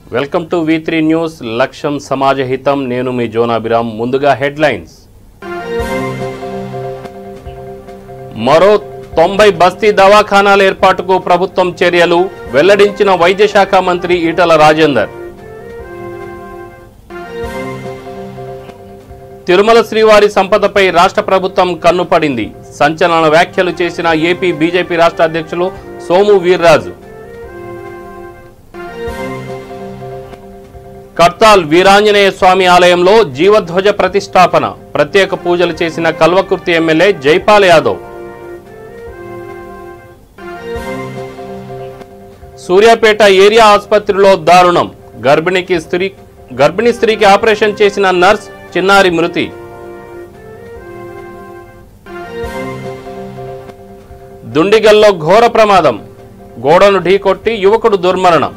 Welcome to V3 news లక్ష్యం సమాజ హితం నేను మీ జోనాభిరామ్ ముందుగా హెడ్లైన్స్ మరో 90 బస్తీ దవాఖానాల ఏర్పాటుకు ప్రభుత్వం చర్యలు వెల్లడించిన వైద్య శాఖ మంత్రి ఈటల రాజేందర్ తిరుమల శ్రీవారి సంపదపై రాష్ట్ర ప్రభుత్వం కన్నుపడింది సంచలన వ్యాఖ్యలు చేసిన ఏపీ బీజేపీ రాష్ట్ర అధ్యక్షులు సోము వీర్రాజు కర్తాల్ వీరాంజనేయ స్వామి ఆలయంలో జీవధ్వజ ప్రతిష్టాపన ప్రత్యేక పూజలు చేసిన కల్వకుర్తి ఎమ్మెల్యే జైపాల్ యాదవ్ సూర్యాపేట ఏరియా ఆసుపత్రిలో దారుణం గర్భిణీ స్త్రీకి ఆపరేషన్ చేసిన నర్స్ చిన్నారి మృతి దుండిగల్లో ఘోర ప్రమాదం గోడను ఢీకొట్టి యువకుడు దుర్మరణం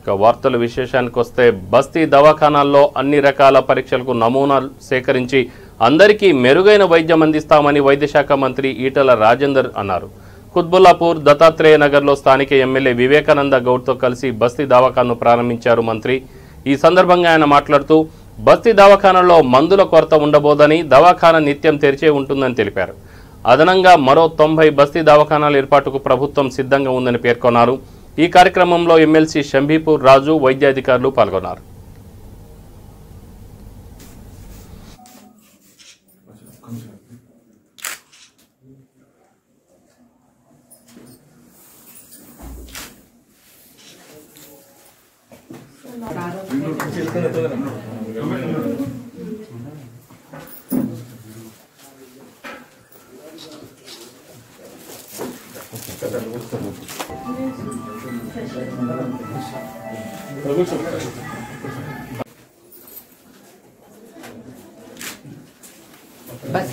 ఇక వార్తల విశేషానికి వస్తే బస్తీ దవాఖానాల్లో అన్ని రకాల పరీక్షలకు నమూనాలు సేకరించి అందరికీ మెరుగైన వైద్యం అందిస్తామని వైద్య శాఖ మంత్రి ఈటల రాజేందర్ అన్నారు కుత్బుల్లాపూర్ దత్తాత్రేయ నగర్లో స్థానిక ఎమ్మెల్యే వివేకానంద గౌడ్తో కలిసి బస్తీ దవాఖాను ప్రారంభించారు మంత్రి ఈ సందర్భంగా ఆయన మాట్లాడుతూ బస్తీ దవాఖానాలో మందుల కొరత ఉండబోదని దవాఖానా నిత్యం తెరిచే ఉంటుందని తెలిపారు అదనంగా మరో 90 బస్తీ దవాఖానాల ఏర్పాటుకు ప్రభుత్వం సిద్ధంగా ఉందని పేర్కొన్నారు ఈ కార్యక్రమంలో ఎమ్మెల్సీ షంబీపూర్ రాజు వైద్యాధికారులు పాల్గొన్నారు बस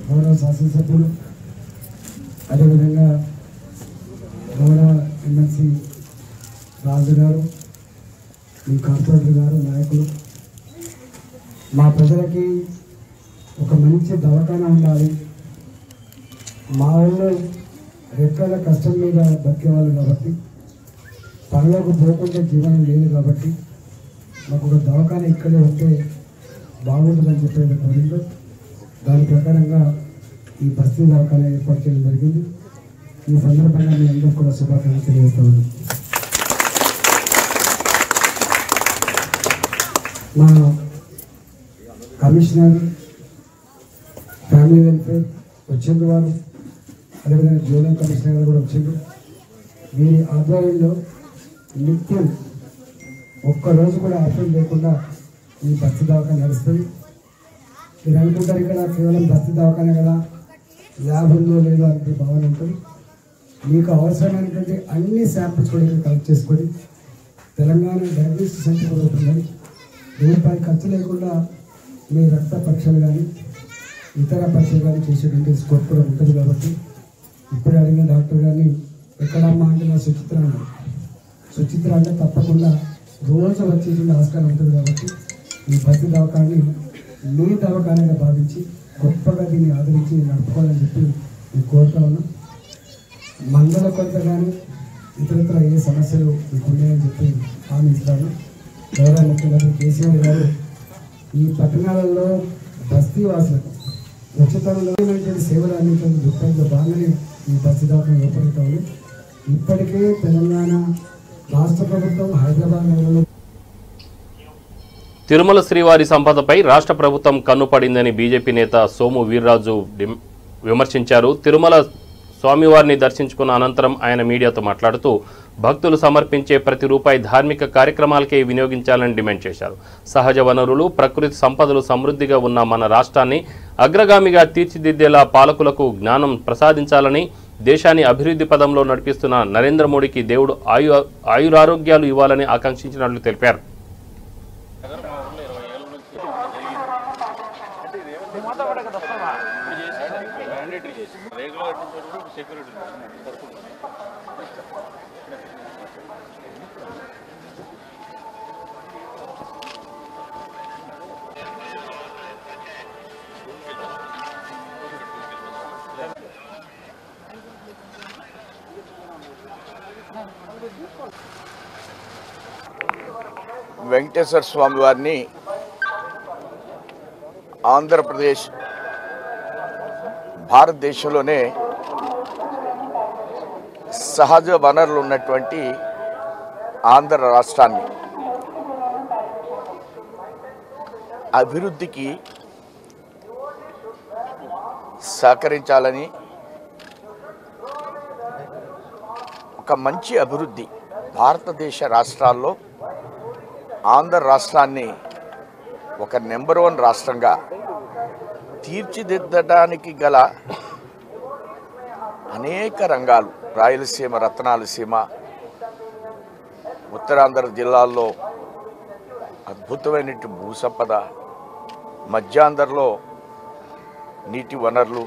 गौरव शासनसभ्युలు అదేవిధంగా గౌరవ ఎమ్మెల్సీ రాజు గారు మీ కార్పొరేటర్ గారు నాయకులు మా ప్రజలకి ఒక మంచి దవాఖానా ఉండాలి మా ఊళ్ళో రెక్కల కష్టం మీద బతికేవాళ్ళు కాబట్టి పనులకు పోకుండా జీవనం లేదు కాబట్టి మాకు ఒక దవాఖానా ఇక్కడే ఉంటే బాగుంటుందని చెప్పేది కోరిందో దాని ప్రకారంగా ఈ బస్తీ దవాఖానా ఏర్పాటు చేయడం జరిగింది ఈ సందర్భంగా మీ అందరూ కూడా శుభాకాంక్షలు తెలియజేస్తాను మా కమిషనర్ ఫ్యామిలీ వెల్ఫేర్ వచ్చిండ్రు వారు అదేవిధంగా జోనల్ కమిషనర్ గారు కూడా వచ్చిండ్రు వీరి ఆధ్వర్యంలో నిత్యం ఒక్కరోజు కూడా ఆఫర్ లేకుండా ఈ బస్తీ దవాఖానా నడుస్తుంది మీరు అనుకుంటారు ఇక్కడ కేవలం బస్తీ దవాఖానా కదా ల్యాబ్ ఉందో లేదో అంటే భావన ఉంటుంది మీకు అవసరమైనటువంటి అన్ని శాంపిల్స్ కూడా కలెక్ట్ చేసుకొని తెలంగాణ డయాగ్నోస్టిక్ సెంటర్ కూడా ఉంటుందని రూపాయి ఖర్చు లేకుండా మీ రక్త పరీక్షలు కానీ ఇతర పరీక్షలు కానీ చేసేటువంటి స్కోప్ కూడా ఉంటుంది కాబట్టి ఇప్పుడు అడిగిన డాక్టర్ గారిని ఎక్కడమ్మా అంటే నా సుచిత్ర అన్నారు సుచిత్ర అంటే తప్పకుండా రోజు వచ్చేటువంటి ఆస్కారం ఉంటుంది కాబట్టి ఈ బస్తీ దవాఖానాన్ని మీ దవాఖానాగా భావించి గొప్పగా దీన్ని ఆదరించి నడుపుకోవాలని చెప్పి నేను కోరుతా ఉన్నాను మందుల కొరత కానీ ఇతరత్ర ఏ సమస్యలు మీకు ఉన్నాయని చెప్పి హామీ ఇస్తాను గౌరవ ముఖ్యమంత్రి కేసీఆర్ గారు ఈ పట్టణాలలో బస్తీ వాసులకు ఉచితంగా సేవలు అందించడం దృక్పథంలో భాగంగానే ఈ బస్తీ దవాఖానా రూపొందుతా ఉంది ఇప్పటికే తెలంగాణ రాష్ట్ర ప్రభుత్వం హైదరాబాద్ నగరంలో తిరుమల శ్రీవారి సంపదపై రాష్ట్ర ప్రభుత్వం కన్నుపడిందని బీజేపీ నేత సోము వీర్రాజు విమర్శించారు తిరుమల స్వామివారిని దర్శించుకున్న అనంతరం ఆయన మీడియాతో మాట్లాడుతూ భక్తులు సమర్పించే ప్రతి రూపాయి ధార్మిక కార్యక్రమాలకే వినియోగించాలని డిమాండ్ చేశారు సహజ వనరులు ప్రకృతి సంపదలు సమృద్ధిగా ఉన్న మన రాష్ట్రాన్ని అగ్రగామిగా తీర్చిదిద్దేలా పాలకులకు జ్ఞానం ప్రసాదించాలని దేశాన్ని అభివృద్ధి పదంలో నడిపిస్తున్న నరేంద్ర మోడీకి దేవుడు ఆయురారోగ్యాలు ఇవ్వాలని ఆకాంక్షించినట్లు తెలిపారు వెంకటేశ్వర స్వామి వారిని ఆంధ్రప్రదేశ్ భారతదేశంలోనే సహజ వనరులు ఉన్నటువంటి ఆంధ్ర రాష్ట్రాన్ని అభివృద్ధికి సహకరించాలని, ఒక మంచి అభివృద్ధి భారతదేశ రాష్ట్రాల్లో ఆంధ్ర రాష్ట్రాన్ని ఒక నెంబర్ 1 రాష్ట్రంగా తీర్చిదిద్దడానికి గల అనేక రంగాలు, రాయలసీమ, రత్నాలసీమ, ఉత్తరాంధ్ర జిల్లాల్లో అద్భుతమైన భూసంపద, మధ్యాంధ్రలో నీటి వనరులు,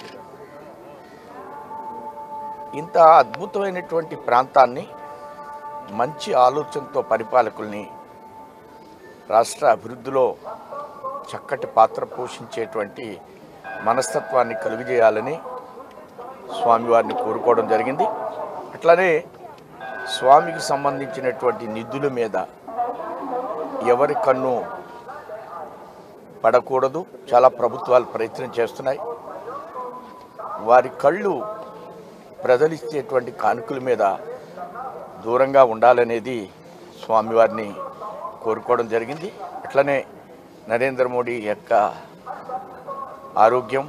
ఇంత అద్భుతమైనటువంటి ప్రాంతాన్ని మంచి ఆలోచనతో పరిపాలకుల్ని రాష్ట్ర అభివృద్ధిలో చక్కటి పాత్ర పోషించేటువంటి మనస్తత్వాన్ని కలుగజేయాలని స్వామివారిని కోరుకోవడం జరిగింది. అట్లనే స్వామికి సంబంధించినటువంటి నిధుల మీద ఎవరి కన్ను పడకూడదు. చాలా ప్రభుత్వాలు ప్రయత్నం చేస్తున్నాయి. వారి కళ్ళు ప్రజలిచ్చేటువంటి కానుకల మీద దూరంగా ఉండాలనేది స్వామివారిని కోరుకోవడం జరిగింది. అట్లనే నరేంద్ర మోడీ యొక్క ఆరోగ్యం,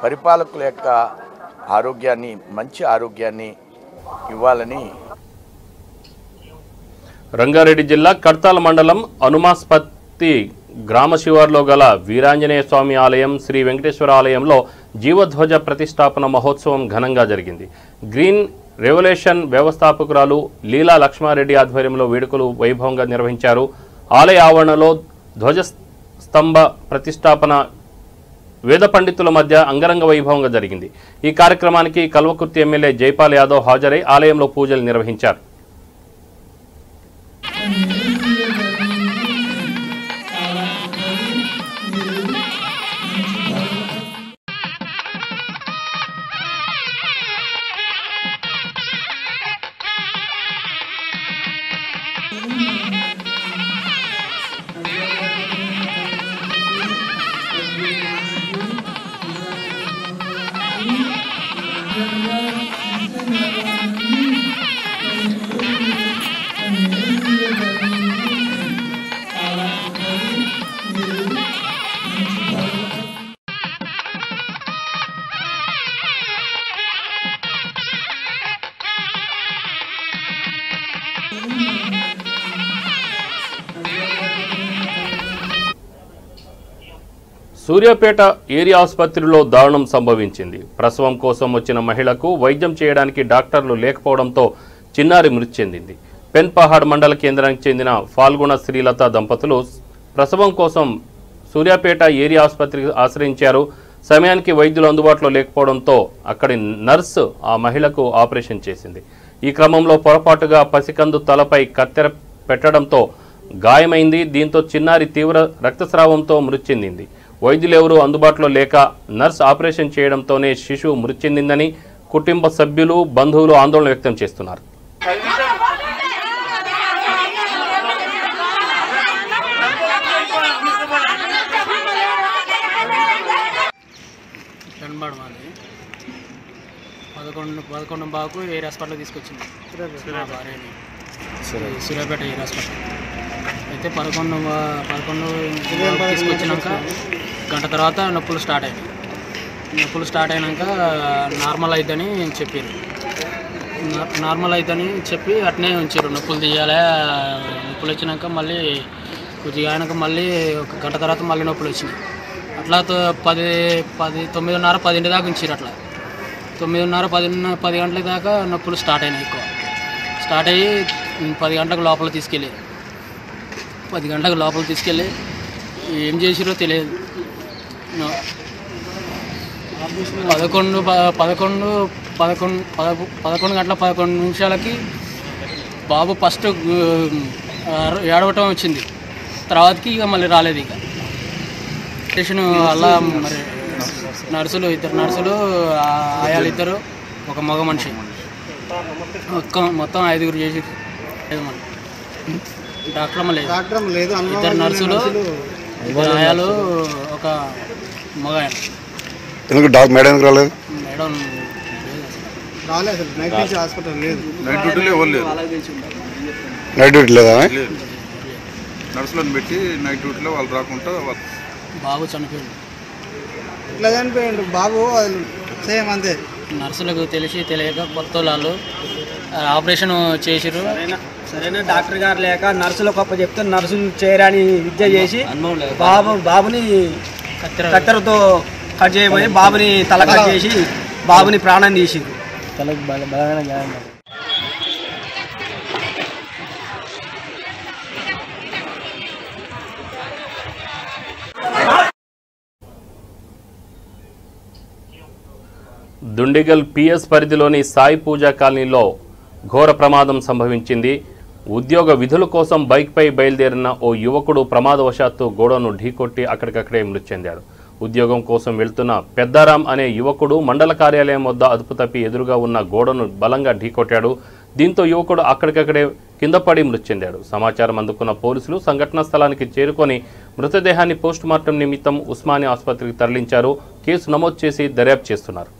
పరిపాలకుల యొక్క ఆరోగ్యాన్ని, మంచి ఆరోగ్యాన్ని ఇవ్వాలని. రంగారెడ్డి జిల్లా కడ్తాల మండలం అనుమాస్పత్తి గ్రామ శివార్లో గల వీరాంజనేయ స్వామి ఆలయం, శ్రీ వెంకటేశ్వర ఆలయంలో జీవధ్వజ ప్రతిష్టాపన మహోత్సవం ఘనంగా జరిగింది. గ్రీన్ రెవల్యూషన్ వ్యవస్థాపకురాలు లీలా లక్ష్మారెడ్డి ఆధ్వర్యంలో వేడుకలు వైభవంగా నిర్వహించారు. ఆలయ ఆవరణలో ధ్వజస్తంభ ప్రతిష్టాపన వేద పండితుల మధ్య అంగరంగ వైభవంగా జరిగింది. ఈ కార్యక్రమానికి కల్వకుర్తి ఎమ్మెల్యే జైపాల్ యాదవ్ హాజరై ఆలయంలో పూజలు నిర్వహించారు. సూర్యాపేట ఏరియా ఆసుపత్రిలో దారుణం సంభవించింది. ప్రసవం కోసం వచ్చిన మహిళకు వైద్యం చేయడానికి డాక్టర్లు లేకపోవడంతో చిన్నారి మృతి చెందింది. పెన్పహాడ్ మండల కేంద్రానికి చెందిన ఫాల్గుణ శ్రీలత దంపతులు ప్రసవం కోసం సూర్యాపేట ఏరియా ఆసుపత్రికి ఆశ్రయించారు. సమయానికి వైద్యులు అందుబాటులో లేకపోవడంతో అక్కడి నర్సు ఆ మహిళకు ఆపరేషన్ చేసింది. ఈ క్రమంలో పొరపాటుగా పసికందు తలపై కత్తెర పెట్టడంతో గాయమైంది. దీంతో చిన్నారి తీవ్ర రక్తస్రావంతో మృతి చెందింది. వైద్యులెవరూ అందుబాటులో లేక నర్స్ ఆపరేషన్ చేయడంతోనే శిశువు మృతి చెందిందని కుటుంబ సభ్యులు, బంధువులు ఆందోళన వ్యక్తం చేస్తున్నారు. పదకొండు బాకు ఏరియా హాస్పిటల్ తీసుకొచ్చింది సూర్యాపేట ఏరియా హాస్పిటల్. అయితే 11 తీసుకొచ్చినాక గంట తర్వాత నొప్పులు స్టార్ట్ అయినాక నార్మల్ అవుతుందని చెప్పారు. నార్మల్ అవుతుందని చెప్పి అట్నే ఉంచారు. నొప్పులు తీయాలి. నొప్పులు వచ్చినాక మళ్ళీ కొద్దిగా అయినాక మళ్ళీ ఒక గంట తర్వాత మళ్ళీ నొప్పులు వచ్చినాయి. అట్లా 9:30, 10 దాకా ఉంచారు. అట్లా 9:30, 10 గంటల దాకా నొప్పులు స్టార్ట్ అయినాయి. ఎక్కువ స్టార్ట్ అయ్యి 10 గంటలకు లోపల తీసుకెళ్ళి 10 గంటలకు లోపల తీసుకెళ్ళి ఏం చేసిరో తెలియదు. 11 గంటల 11 నిమిషాలకి బాబు ఫస్ట్ ఏడవటం వచ్చింది. తర్వాతకి ఇక మళ్ళీ రాలేదు. ఇక స్టేషన్ అలా మరి నర్సులు, 2 నర్సులు, ఆయాలు 2, ఒక మగ మనిషి, మొత్తం 5 చేసి డాక్టర్ లేదు, ఇద్దరు నర్సులు, ఇద్దరు ఆయాలు, ఒక మగ. మేడం రాలేదు, మేడం రాలేదు. నైట్ నుంచి హాస్పిటల్ లేదు, నైట్ డ్యూటీ లేదా? నర్సులను పెట్టి నైట్ డ్యూటీలో వాళ్ళు రాకుండా బాబు చనిపోయింది. ఇట్లా చనిపోయిండు బాబు, సేమ్ అంతే. నర్సులకు తెలియక కొత్త వాళ్ళు ఆపరేషన్ చేసిరు. సరైన డాక్టర్ గారు లేక నర్సులకు గొప్ప చెప్తే నర్సులు చేయరాని విద్య చేసి బాబుని కత్తెరతో కట్ చేయబోయి బాబుని తల కట్ చేసి బాబుని ప్రాణం తీసిరు. తలకు బలమైన గాయం. దుండిగల్ పిఎస్ పరిధిలోని సాయి పూజా కాలనీలో ఘోర ప్రమాదం సంభవించింది. ఉద్యోగ విధుల కోసం బైక్పై బయలుదేరిన ఓ యువకుడు ప్రమాదవశాత్తు గోడను ఢీకొట్టి అక్కడికక్కడే మృతి చెందాడు. ఉద్యోగం కోసం వెళ్తున్న పెద్దారాం అనే యువకుడు మండల కార్యాలయం వద్ద అదుపు తప్పి ఎదురుగా ఉన్న గోడను బలంగా ఢీకొట్టాడు. దీంతో యువకుడు అక్కడికక్కడే కింద పడి మృతి చెందాడు. సమాచారం అందుకున్న పోలీసులు సంఘటనా స్థలానికి చేరుకొని మృతదేహాన్ని పోస్టుమార్టం నిమిత్తం ఉస్మానియా ఆసుపత్రికి తరలించారు. కేసు నమోదు చేసి దర్యాప్తు చేస్తున్నారు.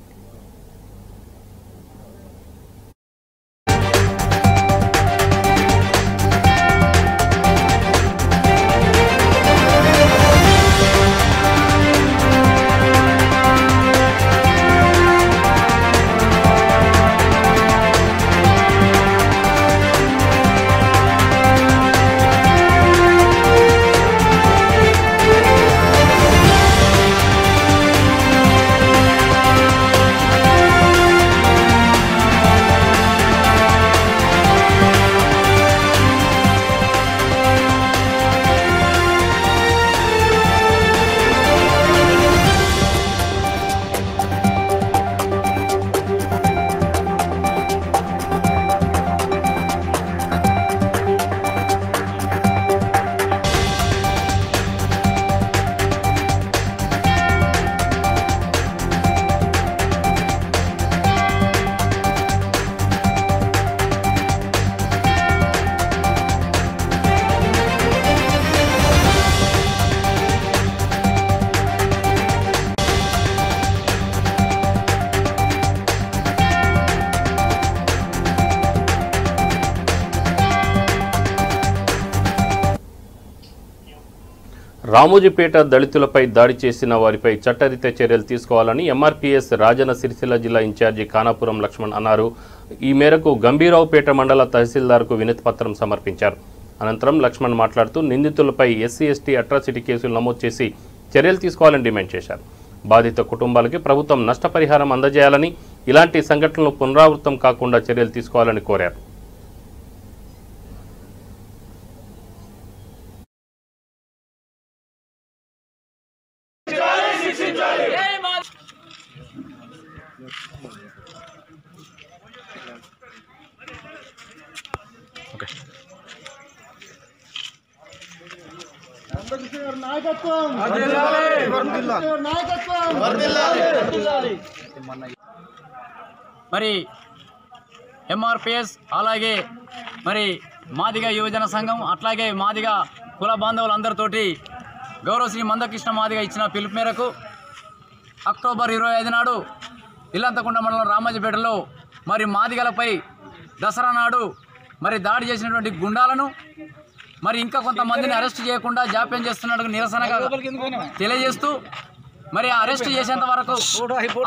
రామోజీపేట దళితులపై దాడి చేసిన వారిపై చట్టరీత్యా చర్యలు తీసుకోవాలని ఎంఆర్పీఎస్ రాజన్న సిరిసిల్ల జిల్లా ఇన్ఛార్జి ఖానాపురం లక్ష్మణ్ అన్నారు. ఈ మేరకు గంభీరావుపేట మండల తహసీల్దార్కు వినతి పత్రం సమర్పించారు. అనంతరం లక్ష్మణ్ మాట్లాడుతూ నిందితులపై ఎస్సీ ఎస్టీ అట్రాసిటీ కేసులు నమోదు చేసి చర్యలు తీసుకోవాలని డిమాండ్ చేశారు. బాధిత కుటుంబాలకి ప్రభుత్వం నష్టపరిహారం అందజేయాలని, ఇలాంటి సంఘటనలు పునరావృతం కాకుండా చర్యలు తీసుకోవాలని కోరారు. మరి ఎంఆర్పిఎస్ అలాగే మరి మాదిగ యువజన సంఘం అట్లాగే మాదిగ కుల బాంధవులందరితోటి గౌరవశ్రీ మందకృష్ణ మాదిగ ఇచ్చిన పిలుపు మేరకు అక్టోబర్ 25 నాడు ఇల్లంతకుంట మండలం రామోజీపేటలో మరి మాదిగలపై దసరా నాడు మరి దాడి చేసినటువంటి గుండాలను మరి ఇంకా కొంతమందిని అరెస్ట్ చేయకుండా జాప్యం చేస్తున్నట్టు నిరసనగా తెలియజేస్తూ మరి అరెస్ట్ చేసేంత వరకు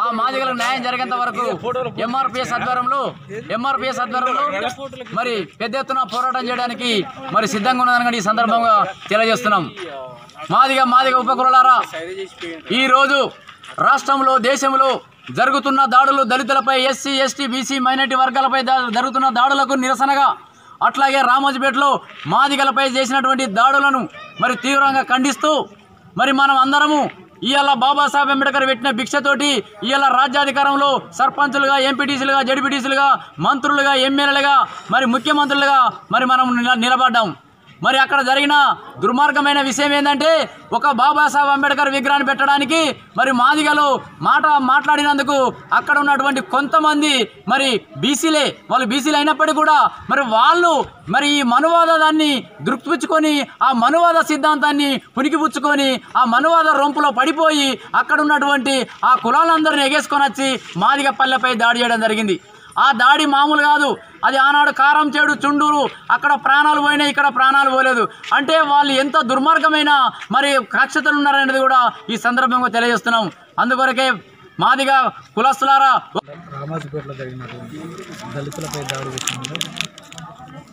ఆ మాదిగలకు న్యాయం జరిగేంత వరకు ఎంఆర్పిఎస్ ఆధ్వర్యంలో మరి పెద్ద ఎత్తున పోరాటం చేయడానికి మరి సిద్ధంగా ఉన్నదని ఈ సందర్భంగా తెలియజేస్తున్నాం. మాదిగ ఉపకులారా, ఈరోజు రాష్ట్రంలో దేశంలో జరుగుతున్న దాడులు, దళితులపై, ఎస్సీ ఎస్టీ బీసీ మైనారిటీ వర్గాలపై జరుగుతున్న దాడులకు నిరసనగా అట్లాగే రామోజీపేటలో మాదిగలపై చేసినటువంటి దాడులను మరి తీవ్రంగా ఖండిస్తూ మరి మనం అందరము ఇవాళ బాబాసాహెబ్ అంబేద్కర్ పెట్టిన భిక్షతోటి ఇవాళ రాజ్యాధికారంలో సర్పంచులుగా, ఎంపీటీసీలుగా, జడ్పీటీసీలుగా, మంత్రులుగా, ఎమ్మెల్యేలుగా, మరి ముఖ్యమంత్రులుగా మరి మనం నిలబడ్డాం. మరి అక్కడ జరిగిన దుర్మార్గమైన విషయం ఏంటంటే ఒక బాబాసాహెబ్ అంబేద్కర్ విగ్రహాన్ని పెట్టడానికి మరి మాదిగలు మాట్లాడినందుకు అక్కడ ఉన్నటువంటి కొంతమంది మరి బీసీలే, వాళ్ళు బీసీలు అయినప్పటికీ కూడా మరి వాళ్ళు మరి ఈ మనువాదాన్ని దృక్పుచ్చుకొని ఆ మనువాద సిద్ధాంతాన్ని పునికిపుచ్చుకొని ఆ మనువాద రొంపులో పడిపోయి అక్కడ ఉన్నటువంటి ఆ కులాలందరినీ ఎగేసుకొని వచ్చి మాదిగ పల్లెపై దాడి చేయడం జరిగింది. ఆ దాడి మామూలు కాదు, అది ఆనాడు కారంచేడు చుండూరు అక్కడ ప్రాణాలు పోయినాయి, ఇక్కడ ప్రాణాలు పోలేదు. అంటే వాళ్ళు ఎంత దుర్మార్గమైన మరి కక్షతలు ఉన్నారనేది కూడా ఈ సందర్భంగా తెలియజేస్తున్నాం. అందుకొరకే మాదిగా కులస్తులారా, రామాజపేటలో జరిగినటువంటి దళితులపై దాడి విషయంలో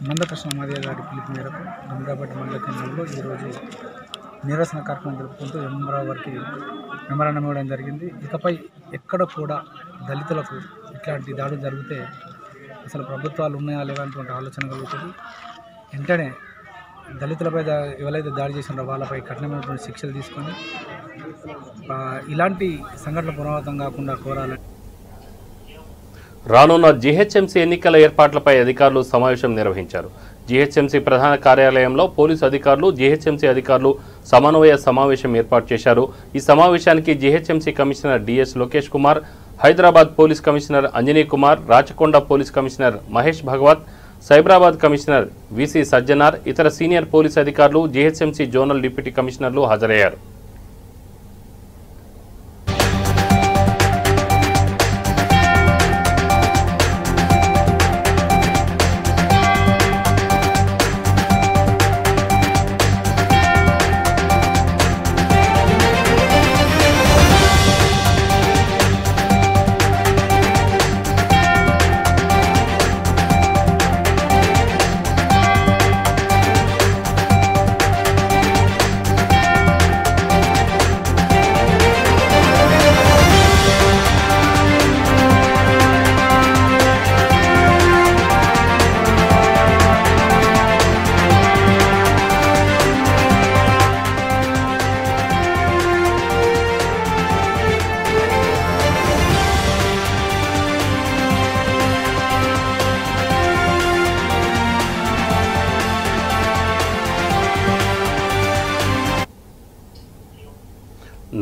మందకృష్ణ మాదిగ గారి పిలుపు మేరకు గంగాపేట మండల కేంద్రంలో ఈరోజు నిరసన కార్యక్రమం జరుపుకుంటూ ఎంఆర్ఓ గారికి మెమరాండం ఇవ్వడం జరిగింది. ఇకపై ఎక్కడ కూడా దళితులకు ఇట్లాంటి దాడులు జరిగితే అసలు ప్రభుత్వాలు ఉన్నాయా లేవనేటువంటి ఆలోచన కలుగుతుంది. వెంటనే దళితులపై ఎవరైతే దాడి చేసినారో వాళ్ళపై కఠినమైనటువంటి శిక్షలు తీసుకొని ఇలాంటి సంఘటనలు పునరావృతం కాకుండా కోరాలని. రానున్న జీహెచ్ఎంసీ ఎన్నికల ఏర్పాట్లపై అధికారులు సమావేశం నిర్వహించారు. జీహెచ్ఎంసీ ప్రధాన కార్యాలయంలో పోలీసు అధికారులు, జీహెచ్ఎంసీ అధికారులు సమన్వయ సమావేశం ఏర్పాటు చేశారు. ఈ సమావేశానికి GHMC commissioner DS Lokesh Kumar, Hyderabad police commissioner Anjani Kumar, Rachakonda police commissioner Mahesh Bhagwat, Cyberabad commissioner VC Sajjanar, ఇతర సీనియర్ పోలీసు అధికారులు, జీహెచ్ఎంసీ జోనల్ డిప్యూటీ కమిషనర్లు హాజరయ్యారు.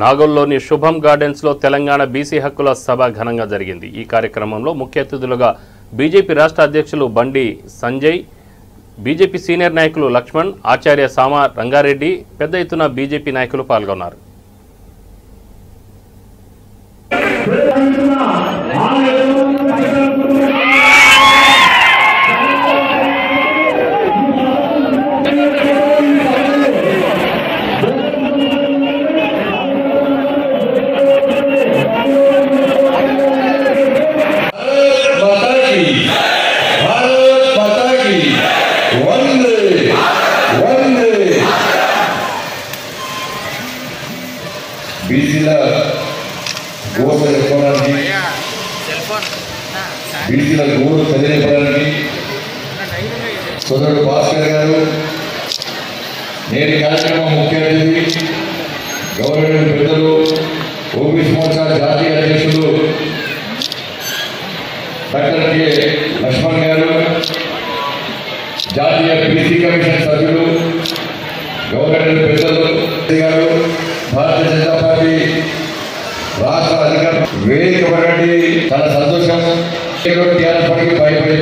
నాగోల్లోని శుభం గార్డెన్స్లో తెలంగాణ బీసీ హక్కుల సభ ఘనంగా జరిగింది. ఈ కార్యక్రమంలో ముఖ్య అతిథులుగా బీజేపీ రాష్ట్ర అధ్యక్షులు బండి సంజయ్, బీజేపీ సీనియర్ నాయకులు లక్ష్మణ్, ఆచార్య సామ రంగారెడ్డి, పెద్ద ఎత్తున బీజేపీ నాయకులు పాల్గొన్నారు. బీసీల గోడ ఎక్కడానికి, బీసీల గోడు చదివించడానికి సోదరుడు భాస్కర్ గారు, నేటి కార్యక్రమం ముఖ్య అతిథి గవర్నమెంట్ పెద్దలు, ఓబీసీ మోర్చా జాతీయ అధ్యక్షులు డాక్టర్ కె లక్ష్మణ్ గారు, జాతీయ బీసీ కమిషన్ సభ్యులు, గవర్నమెంట్ పెద్దలు గారు, భారతీయ జనతా పార్టీ రాష్ట్ర అధికార వేదిక పడండి. చాలా సంతోషం. టీఆర్ఎస్ పార్టీకి భయపడే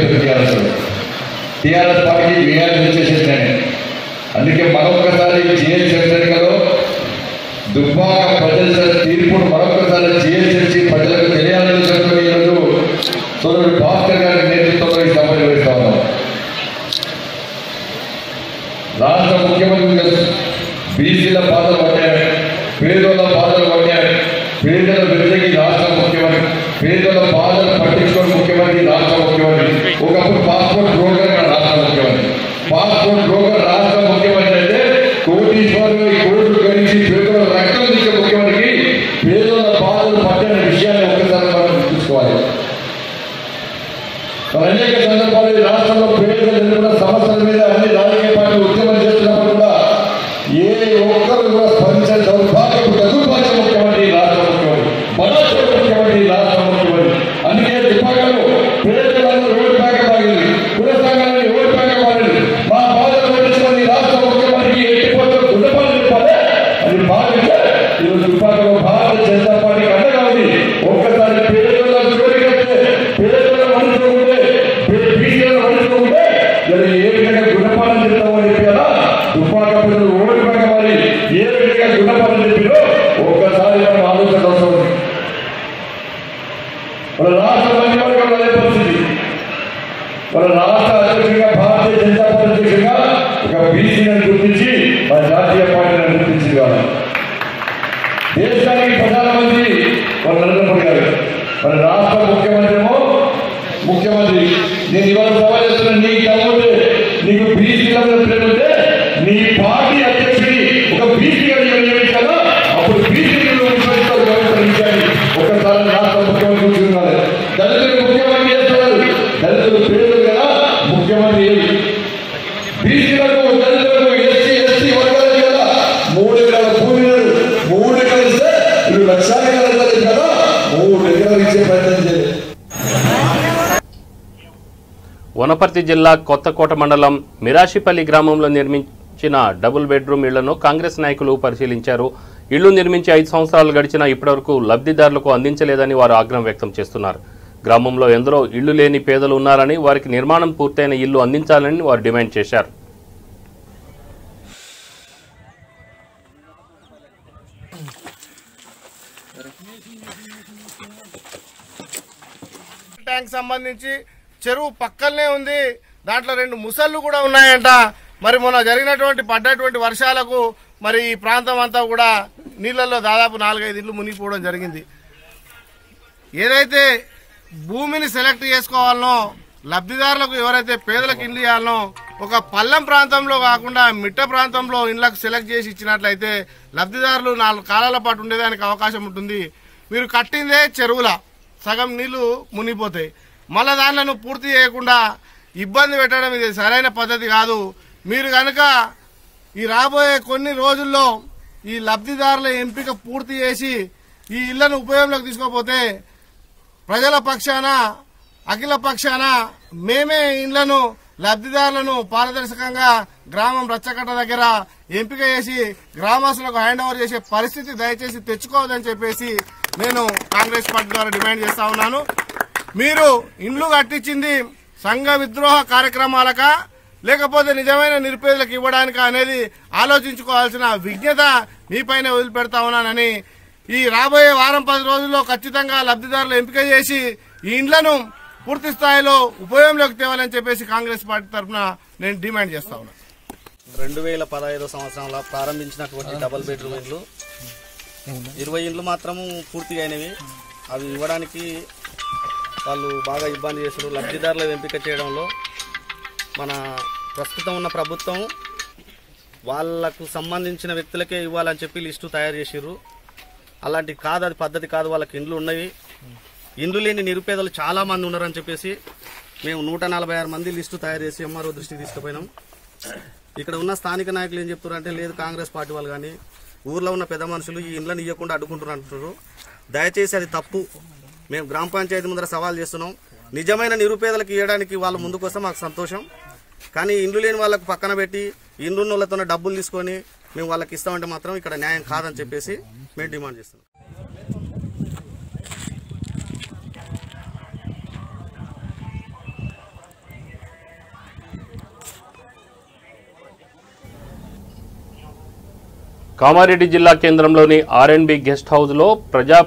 టీఆర్ఎస్ పార్టీకి విజయాలు వచ్చేసేది. అందుకే మరొకసారి జిహెచ్ఎంసీ ఎన్నికలో దుబ్బాక ప్రజల తీర్పును మరొకసారి జిహెచ్ఎంసీ ప్రజలకు తెలియాలని చెప్పి ఈరోజు సోదరుడు భాస్కర్ గారి నేతృత్వంలో ఈ సభ నిర్వహిస్తా ఉన్నాం. రాష్ట్ర ముఖ్యమంత్రి బీసీల బాధలు పడ్డారు, పేదల బాధలు పడ్డారు, పేదల వెలుగుకి రాష్ట్ర ముఖ్యమంత్రి, పేదల బాధలు పట్టించుకోని ముఖ్యమంత్రి రాష్ట్ర ముఖ్యమంత్రి. ఒకప్పుడు పాస్పోర్ట్ బ్రోకర్ రాష్ట్ర ముఖ్యమంత్రి, పాస్పోర్ట్ బ్రోకర్ రాష్ట్ర ముఖ్యమంత్రి అంటే కోటీశ్వరులు కోట్లు గడిచి పేదల రక్తం ఇచ్చే ముఖ్యమంత్రికి మన రాష్ట్ర మంత్రివర్గం అదే పరిస్థితి. మన రాష్ట్ర అధ్యక్షుడిగా భారతీయ జనతా పార్టీ అధ్యక్షుడిగా ఒక బీసీలను గుర్తించి మన జాతీయ పార్టీలను గుర్తించింది కాదు. దేశానికి ప్రధానమంత్రి మన నరేంద్ర మోడీ గారు, మన రాష్ట్ర ముఖ్యమంత్రి నేను ఇవాళ సభ చేస్తున్నా. నీకు తమ్ముంటే నీకు బీసీల ప్రేమ ఉంటే నీ పార్టీ అధ్యక్షుడి ఒక బీసీగా నియమించాలో అప్పుడు బీసీలు ఒకసారి రాష్ట్ర ముఖ్యమంత్రి చూస్తున్నారు. దళితులు ముఖ్యమంత్రి చేస్తున్నారు. దళితులు పేదలు కదా ముఖ్యమంత్రి. బీసీలకు దళితులకు ఎస్సీ వర్గాలకు కదా 3 ఎకరాల భూమి 3 ఎకరాలు ఇస్తే 2 లక్షల ఎకరాలు కదా 3 ఎకరాలు ఇచ్చే ప్రయత్నం చేయలేదు. వనపర్తి జిల్లా కొత్తకోట మండలం మిరాషిపల్లి గ్రామంలో నిర్మించిన డబుల్ బెడ్రూమ్ ఇళ్లను కాంగ్రెస్ నాయకులు పరిశీలించారు. ఇళ్లు నిర్మించి 5 సంవత్సరాలు గడిచినా ఇప్పటివరకు లబ్ధిదారులకు అందించలేదని వారు ఆగ్రహం వ్యక్తం చేస్తున్నారు. గ్రామంలో ఎందరో ఇళ్లు లేని పేదలు ఉన్నారని, వారికి నిర్మాణం పూర్తయిన ఇల్లు అందించాలని వారు డిమాండ్ చేశారు. ట్యాంక్ సంబంధించి చెరువు పక్కనే ఉంది. దాంట్లో 2 ముసళ్ళు కూడా ఉన్నాయంట. మరి మొన్న జరిగినటువంటి పడ్డటువంటి వర్షాలకు మరి ఈ ప్రాంతం అంతా కూడా నీళ్ళల్లో దాదాపు 4-5 ఇళ్ళు మునిగిపోవడం జరిగింది. ఏదైతే భూమిని సెలెక్ట్ చేసుకోవాలనో, లబ్ధిదారులకు ఎవరైతే పేదలకు ఇల్లు ఇవ్వాలనో ఒక పల్లెం ప్రాంతంలో కాకుండా మిట్ట ప్రాంతంలో ఇళ్లకు సెలెక్ట్ చేసి ఇచ్చినట్లయితే లబ్ధిదారులు 4 కాలాల పాటు ఉండేదానికి అవకాశం ఉంటుంది. మీరు కట్టిందే చెరువుల సగం నీళ్లు మునిగిపోతాయి. మళ్ళా దానిలను పూర్తి చేయకుండా ఇబ్బంది పెట్టడం ఇది సరైన పద్ధతి కాదు. మీరు కనుక ఈ రాబోయే కొన్ని రోజుల్లో ఈ లబ్ధిదారుల ఎంపిక పూర్తి చేసి ఈ ఇళ్లను ఉపయోగంలోకి తీసుకోకపోతే ప్రజల పక్షాన అఖిల పక్షాన మేమే ఇళ్లను లబ్ధిదారులను పారదర్శకంగా గ్రామం రచ్చకట్ట దగ్గర ఎంపిక చేసి గ్రామస్తులకు హ్యాండ్ ఓవర్ చేసే పరిస్థితి దయచేసి తెచ్చుకోవద్దని చెప్పేసి నేను కాంగ్రెస్ పార్టీ ద్వారా డిమాండ్ చేస్తా ఉన్నాను. మీరు ఇండ్లు కట్టించింది సంఘ విద్రోహ కార్యక్రమాలకా లేకపోతే నిజమైన నిరుపేదలకు ఇవ్వడానికా అనేది ఆలోచించుకోవాల్సిన విజ్ఞత మీపైనే వదిలిపెడతా ఉన్నానని, ఈ రాబోయే వారం 10 రోజుల్లో ఖచ్చితంగా లబ్ధిదారులు ఎంపిక చేసి ఈ ఇండ్లను పూర్తి స్థాయిలో ఉపయోగంలోకి తేవాలని చెప్పేసి కాంగ్రెస్ పార్టీ తరఫున నేను డిమాండ్ చేస్తా ఉన్నాను. 2015 సంవత్సరంలో ప్రారంభించినటువంటి డబుల్ బెడ్రూమ్ ఇండ్లు 20 ఇండ్లు మాత్రము పూర్తిగా అయినవి. అవి ఇవ్వడానికి వాళ్ళు బాగా ఇబ్బంది చేస్తారు. లబ్ధిదారుల ఎంపిక చేయడంలో మన ప్రస్తుతం ఉన్న ప్రభుత్వం వాళ్లకు సంబంధించిన వ్యక్తులకే ఇవ్వాలని చెప్పి లిస్టు తయారు చేసిర్రు. అలాంటి కాదు, అది పద్ధతి కాదు. వాళ్ళకి ఇండ్లు ఉన్నవి. ఇండ్లు లేని నిరుపేదలు చాలా మంది ఉన్నారని చెప్పేసి మేము 146 మంది లిస్టు తయారు చేసి ఎంఆర్ఓ దృష్టికి తీసుకుపోయినాం. ఇక్కడ ఉన్న స్థానిక నాయకులు ఏం చెప్తున్నారంటే, లేదు కాంగ్రెస్ పార్టీ వాళ్ళు కానీ ఊర్లో ఉన్న పెద్ద మనుషులు ఈ ఇండ్లను ఇవ్వకుండా అడ్డుకుంటున్నారు అంటున్నారు. దయచేసి అది తప్పు. మేము గ్రామ పంచాయతీ ముందర సవాల్ చేస్తున్నాం. నిజమైన నిరుపేదలకు ఇవ్వడానికి వాళ్ళు ముందుకు వస్తే మాకు సంతోషం. కానీ ఇండ్లు లేని వాళ్ళకు పక్కన పెట్టి ఇండ్లున్న వాళ్ళతో డబ్బులు తీసుకొని మేము వాళ్ళకి ఇస్తామంటే మాత్రం ఇక్కడ న్యాయం కాదని చెప్పేసి మేము డిమాండ్ చేస్తున్నాం. కామారెడ్డి జిల్లా కేంద్రంలోని ఆర్ఎండ్బి గెస్ట్ హౌస్లో ప్రజా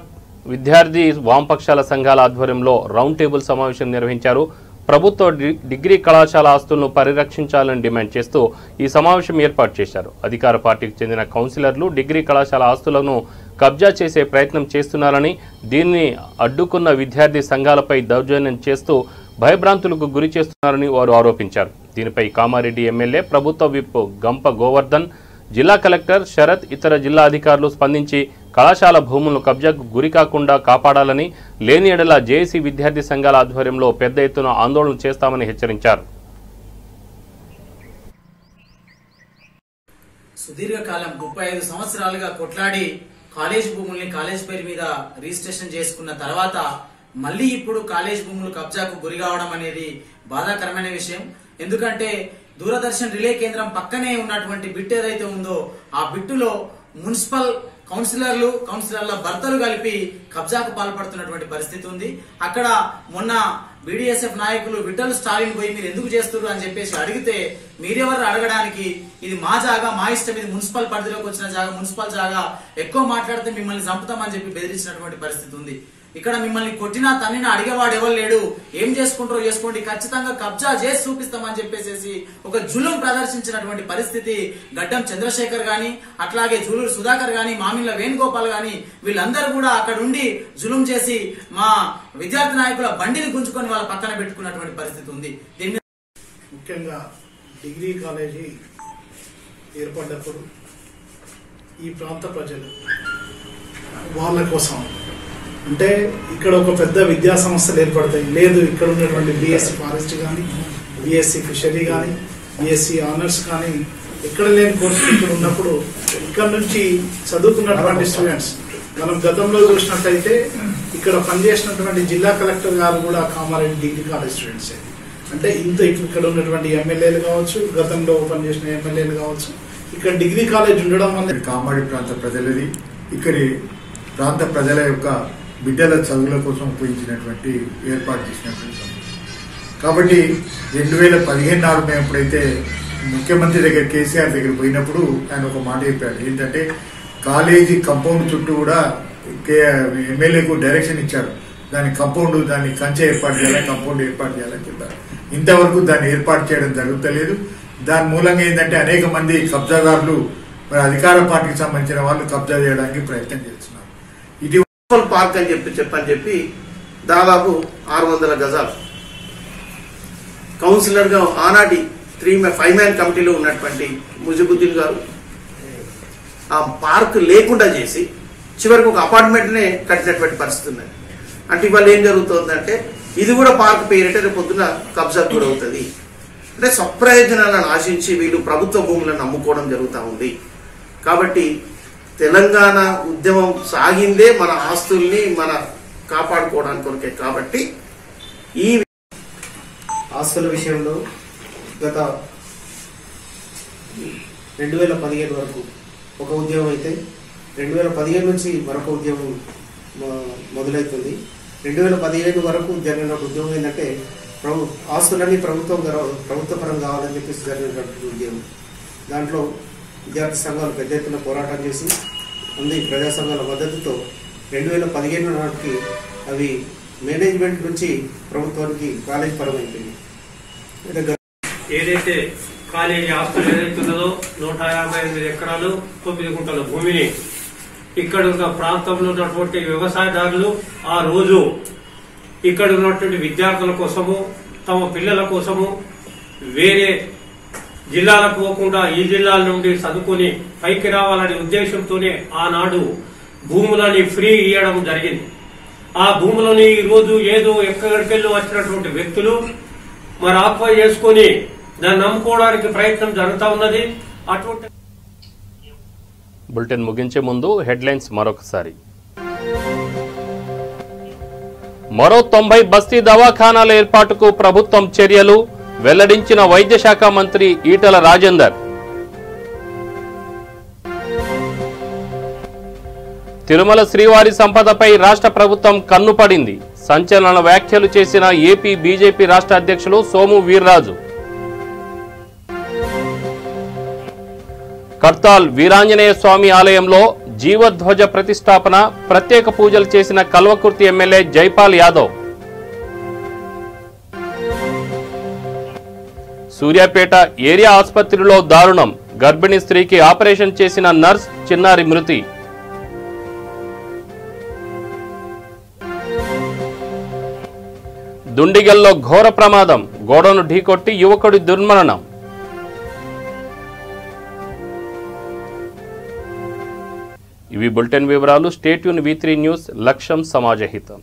విద్యార్థి వామపక్షాల సంఘాల ఆధ్వర్యంలో రౌండ్ టేబుల్ సమావేశం నిర్వహించారు. ప్రభుత్వ డిగ్రీ కళాశాల ఆస్తులను పరిరక్షించాలని డిమాండ్ చేస్తూ ఈ సమావేశం ఏర్పాటు చేశారు. అధికార పార్టీకి చెందిన కౌన్సిలర్లు డిగ్రీ కళాశాల ఆస్తులను కబ్జా చేసే ప్రయత్నం చేస్తున్నారని, దీన్ని అడ్డుకున్న విద్యార్థి సంఘాలపై దౌర్జన్యం చేస్తూ భయభ్రాంతులకు గురి చేస్తున్నారని వారు ఆరోపించారు. దీనిపై కామారెడ్డి ఎమ్మెల్యే ప్రభుత్వ విప్ గంప గోవర్ధన్, జిల్లా కలెక్టర్ శరత్, ఇతర జిల్లా అధికారులు స్పందించి కళాశాల భూములను కబ్జాకు గురి కాకుండా కాపాడాలని, లేని ఎడల జేఏసీ విద్యార్థి సంఘాల ఆధ్వర్యంలో పెద్ద ఎత్తున ఆందోళన చేస్తామని హెచ్చరించారు. సుదీర్ఘకాలం 35 సంవత్సరాలుగా కొట్లాడి కాలేజ్ భూముల్ని కాలేజ్ పేరు మీద రిజిస్ట్రేషన్ చేసుకున్న తర్వాత మళ్ళీ ఇప్పుడు కాలేజ్ భూములు కబ్జాకు గురి కావడం అనేది బాధాకరమైన విషయం. ఎందుకంటే దూరదర్శన్ రిలే కేంద్రం పక్కనే ఉన్నటువంటి బిట్ ఏదైతే ఉందో ఆ బిట్టులో మున్సిపల్ కౌన్సిలర్ల భర్తలు కలిపి కబ్జాకు పాల్పడుతున్నటువంటి పరిస్థితి ఉంది. అక్కడ మొన్న బీడీఎస్ఎఫ్ నాయకులు విఠల్ స్టాలిన్ పోయి మీరు ఎందుకు చేస్తున్నారు అని చెప్పేసి అడిగితే మీరెవరు అడగడానికి, ఇది మా జాగా, మా ఇష్టం, ఇది మున్సిపల్ పరిధిలోకి వచ్చిన జాగా, మున్సిపల్ జాగా, ఎక్కువ మాట్లాడితే మిమ్మల్ని చంపుతామని చెప్పి బెదిరించినటువంటి పరిస్థితి ఉంది. ఇక్కడ మిమ్మల్ని కొట్టినా తన్నినా అడిగేవాడు ఎవరు లేడు, ఏం చేసుకుంటారో చేసుకోండి, ఖచ్చితంగా కబ్జా చేసి చూపిస్తామని చెప్పేసి ఒక జులుం ప్రదర్శించినటువంటి పరిస్థితి గడ్డం చంద్రశేఖర్ గాని, అట్లాగే జూలూరు సుధాకర్ గాని, మామిళ్ళ వేణుగోపాల్ గాని, వీళ్ళందరూ కూడా అక్కడ ఉండి జులుం చేసి మా విద్యార్థి నాయకుల బండిని గుంజుకొని వాళ్ళ పక్కన పెట్టుకున్నటువంటి పరిస్థితి ఉంది. దీని ముఖ్యంగా డిగ్రీ కాలేజీ ఏర్పడ్డప్పుడు ఈ ప్రాంత ప్రజలు వాళ్ళ కోసం, అంటే ఇక్కడ ఒక పెద్ద విద్యా సంస్థలు ఏర్పడతాయి, లేదు ఇక్కడ ఉన్నటువంటి బీఎస్సీ ఫారెస్ట్ కానీ, బీఎస్సీ ఫిషరీ కానీ, బీఎస్సీ ఆనర్స్ కానీ, ఎక్కడ లేని కోర్సులు ఇక్కడ ఉన్నప్పుడు ఇక్కడ నుంచి చదువుకున్నటువంటి స్టూడెంట్స్ మనం గతంలో చూసినట్లయితే ఇక్కడ పనిచేసినటువంటి జిల్లా కలెక్టర్ గారు కూడా కామారెడ్డి డిగ్రీ కాలేజ్ స్టూడెంట్స్. అంటే ఇక్కడ ఉన్నటువంటి ఎమ్మెల్యేలు కావచ్చు, గతంలో పనిచేసిన ఎమ్మెల్యేలు కావచ్చు, ఇక్కడ డిగ్రీ కాలేజ్ ఉండడం వల్ల కామారెడ్డి ప్రాంత ప్రజలది, ఇక్కడి ప్రాంత ప్రజల యొక్క బిడ్డల చదువుల కోసం ఉపయోగించినటువంటి ఏర్పాటు చేసినటువంటి కాబట్టి 2015 నాడు మేము ఎప్పుడైతే ముఖ్యమంత్రి దగ్గర కేసీఆర్ దగ్గర పోయినప్పుడు ఆయన ఒక మాట చెప్పాడు, ఏంటంటే కాలేజీ కంపౌండ్ చుట్టూ కూడా ఎమ్మెల్యేకు డైరెక్షన్ ఇచ్చాడు, దాని కంపౌండ్, దాన్ని కంచె ఏర్పాటు చేయాలి, కంపౌండ్ ఏర్పాటు చేయాలని చెప్పారు. ఇంతవరకు దాన్ని ఏర్పాటు చేయడం జరుగుతలేదు. దాని మూలంగా ఏంటంటే అనేక మంది కబ్జాదారులు, మరి అధికార పార్టీకి సంబంధించిన వాళ్ళు కబ్జా చేయడానికి ప్రయత్నం చేస్తున్నారు. ఇది పార్క్ అని చెప్పి దాదాపు 600 గజాలు కౌన్సిలర్ గా ఆనాటి 5 మ్యాన్ కమిటీలో ఉన్నటువంటి ముజిబుద్దీన్ గారు ఆ పార్క్ లేకుండా చేసి చివరికి ఒక అపార్ట్మెంట్ నే కట్టినటువంటి పరిస్థితి ఉన్నది. అంటే ఇవాళ ఏం జరుగుతుందంటే ఇది కూడా పార్క్ పేరిట రేపు పొద్దున కబ్జాకు గురవుతుంది. అంటే స్వప్రయోజనాలను ఆశించి వీళ్ళు ప్రభుత్వ భూములను అమ్ముకోవడం జరుగుతూ ఉంది. కాబట్టి తెలంగాణ ఉద్యమం సాగిందే మన ఆస్తుల్ని మన కాపాడుకోవడానికి కొరకే. కాబట్టి ఈ ఆస్తుల విషయంలో గత 2015 వరకు ఒక ఉద్యమం అయితే 2015 నుంచి మరొక ఉద్యమం మొదలవుతుంది. 2015 వరకు జరిగిన ఉద్యమం ఏంటంటే ఆస్తులన్నీ ప్రభుత్వపరం కావాలని చెప్పేసి జరిగినటువంటి ఉద్యమం. దాంట్లో విద్యార్థి సంఘాలు పెద్ద ఎత్తున పోరాటం చేసి అన్ని ప్రజా సంఘాల మద్దతుతో 2015 నాటికి అవి మేనేజ్మెంట్ నుంచి ప్రభుత్వానికి కాలేజ్ పరమైపోయింది. ఏదైతే కాలేజీ ఆస్తులు ఏదైతున్నదో 158 ఎకరాలు 9 గుంటల భూమిని ఇక్కడ ఉన్న ప్రాంతంలో ఉన్నటువంటి వ్యవసాయదారులు ఆ రోజు ఇక్కడ ఉన్నటువంటి విద్యార్థుల కోసము, తమ పిల్లల కోసము వేరే జిల్లాలకు పోకుండా ఈ జిల్లాల నుండి చదువుకుని పైకి రావాలనే ఉద్దేశంతోనే ఆనాడు భూములని ఫ్రీ ఇవ్వడం జరిగింది. ఆ భూములని ఈ రోజు ఏదో ఎక్కడికెళ్ళి వచ్చినటువంటి వ్యక్తులు మరి ఆక్వై చేసుకుని దాన్ని నమ్ముకోవడానికి ప్రయత్నం జరుగుతూ ఉన్నది. అటువంటి బులెటిన్ ముగించే ముందు హెడ్లైన్స్ మరొకసారి. మరో 90 బస్తీ దవాఖానాల ఏర్పాటుకు ప్రభుత్వం చర్యలు వెల్లడించిన వైద్య శాఖ మంత్రి ఈటల రాజేందర్. తిరుమల శ్రీవారి సంపదపై రాష్ట్ర ప్రభుత్వం కన్నుపడింది. సంచలన వ్యాఖ్యలు చేసిన ఏపీ బీజేపీ రాష్ట్ర అధ్యక్షులు సోము వీర్రాజు. కర్తాల్ వీరాంజనేయ స్వామి ఆలయంలో జీవధ్వజ ప్రతిష్టాపన, ప్రత్యేక పూజలు చేసిన కల్వకుర్తి ఎమ్మెల్యే జైపాల్ యాదవ్. సూర్యాపేట ఏరియా ఆసుపత్రిలో దారుణం, గర్భిణీ స్త్రీకి ఆపరేషన్ చేసిన నర్స్, చిన్నారి మృతి. దుండిగల్లో ఘోర ప్రమాదం, గోడను ఢీకొట్టి యువకుడి దుర్మరణం. ఇవి బులెటిన్ వివరాలు. స్టే ట్యూన్ V3 న్యూస్, లక్ష్యం సమాజహితం.